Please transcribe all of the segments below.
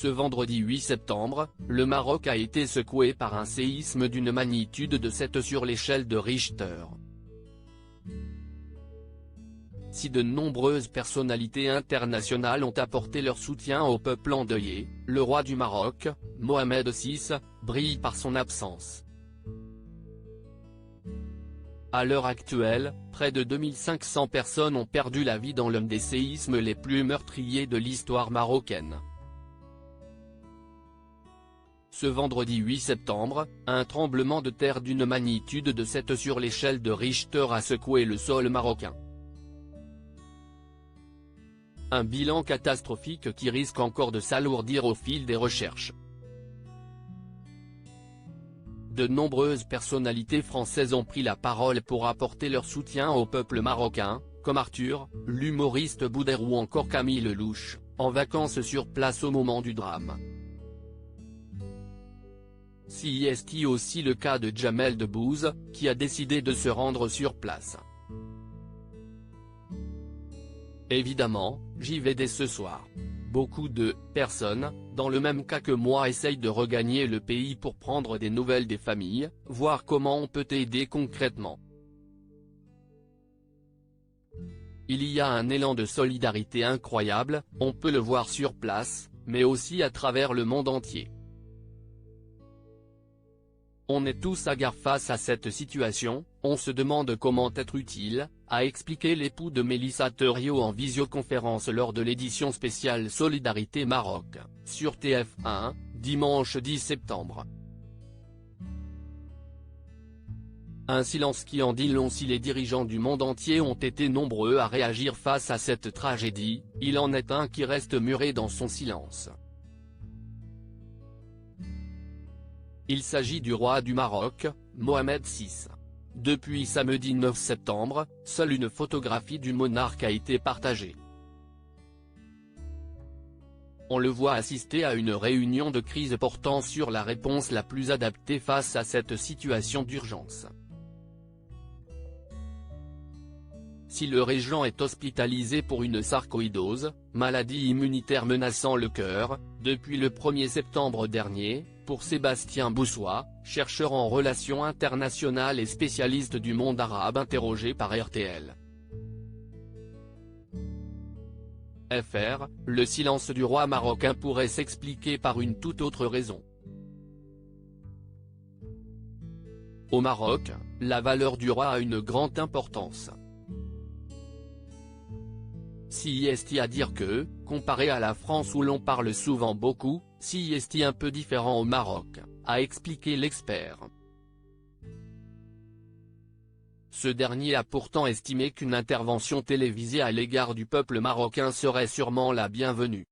Ce vendredi 8 septembre, le Maroc a été secoué par un séisme d'une magnitude de 7 sur l'échelle de Richter. Si de nombreuses personnalités internationales ont apporté leur soutien au peuple endeuillé, le roi du Maroc, Mohamed VI, brille par son absence. À l'heure actuelle, près de 2500 personnes ont perdu la vie dans l'un des séismes les plus meurtriers de l'histoire marocaine. Ce vendredi 8 septembre, un tremblement de terre d'une magnitude de 7 sur l'échelle de Richter a secoué le sol marocain. Un bilan catastrophique qui risque encore de s'alourdir au fil des recherches. De nombreuses personnalités françaises ont pris la parole pour apporter leur soutien au peuple marocain, comme Arthur, l'humoriste Bouder ou encore Camille Lelouch, en vacances sur place au moment du drame. C'est aussi le cas de Jamel Debbouze, qui a décidé de se rendre sur place. Évidemment, j'y vais dès ce soir. Beaucoup de personnes, dans le même cas que moi, essayent de regagner le pays pour prendre des nouvelles des familles, voir comment on peut aider concrètement. Il y a un élan de solidarité incroyable, on peut le voir sur place, mais aussi à travers le monde entier. On est tous hagards face à cette situation, on se demande comment être utile, a expliqué l'époux de Mélissa Thériault en visioconférence lors de l'édition spéciale Solidarité Maroc, sur TF1, dimanche 10 septembre. Un silence qui en dit long. Si les dirigeants du monde entier ont été nombreux à réagir face à cette tragédie, il en est un qui reste muré dans son silence. Il s'agit du roi du Maroc, Mohamed VI. Depuis samedi 9 septembre, seule une photographie du monarque a été partagée. On le voit assister à une réunion de crise portant sur la réponse la plus adaptée face à cette situation d'urgence. Si le régent est hospitalisé pour une sarcoïdose, maladie immunitaire menaçant le cœur, depuis le 1er septembre dernier, pour Sébastien Boussois, chercheur en relations internationales et spécialiste du monde arabe interrogé par RTL. FR, le silence du roi marocain pourrait s'expliquer par une toute autre raison. Au Maroc, la valeur du roi a une grande importance. C'est à dire que, comparé à la France où l'on parle souvent beaucoup, c'est un peu différent au Maroc, a expliqué l'expert. Ce dernier a pourtant estimé qu'une intervention télévisée à l'égard du peuple marocain serait sûrement la bienvenue.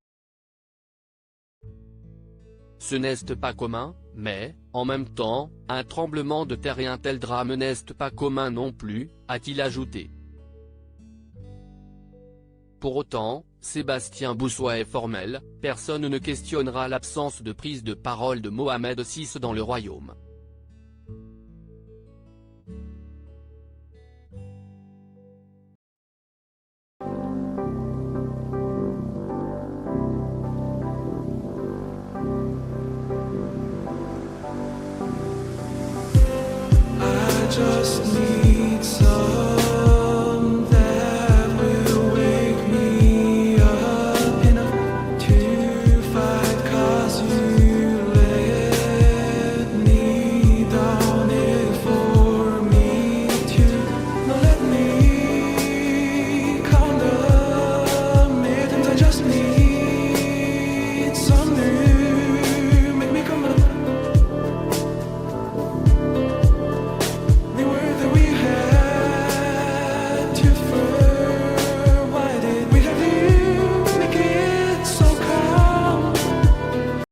Ce n'est pas commun, mais, en même temps, un tremblement de terre et un tel drame n'est pas commun non plus, a-t-il ajouté. Pour autant, Sébastien Boussois est formel, personne ne questionnera l'absence de prise de parole de Mohamed VI dans le royaume.